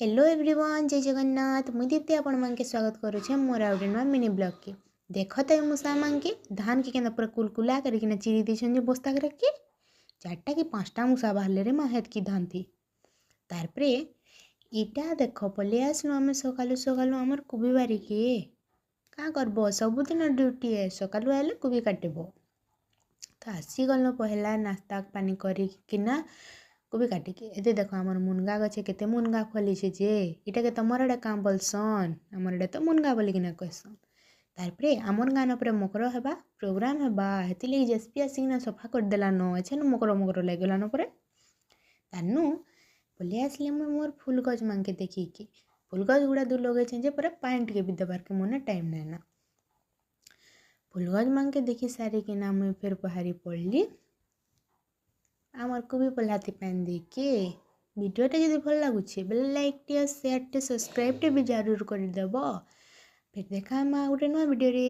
Hello everyone, जय जगन्नाथ। मुई दीप्ति आपण मानके स्वागत करुछे मोर आउटे नुआ मिनी ब्लॉग के। देख तो मूसा मानके धान के केना पूरा कुलकुला करके चिरी देछन जे बस्ता के रखी 4टा कि 5टा मूसा बाहरले रे माहेत की धान थी। तारपरे इटा देख पले आसनु आमे सकालु सकालु हमर कुबी बारी के का करबो सबुदिन ड्यूटी है सकालु आले कुबी काटेबो। तो आसी गल पहला नाश्ता पानी करिकिना कोबी काटिके एते देखो आमर मुनगा गछे केते मुनगा फली छे जे इटा के तमर एडे काम बोलसन आमर एडे तो मुनगा बोली किना कहसन। तारपरे आमर गान पर मकर हेबा प्रोग्राम हेबा हेति लगी जेसपी आसिना सफा कर देला न एछे न मकर मकर लागला न परे तानु बोले आसले मोर फूल गज मांगे देखी कि फूल गज गुड़ा दू लगे छे जे परे पानी टिके भी देबार के मोने टाइम नै ना फूल गज मांगे देखी सारी के ना मुई फिर पहाड़ी पड़ली आमर को भी पल्हाती पैन देके वीडियोटा जदि भल लगुच्छे बेले लाइक टे शेयर टे सब्सक्राइब टे भी जरूर कर देबो। फिर देखा हम गोटे नुआ वीडियो रे।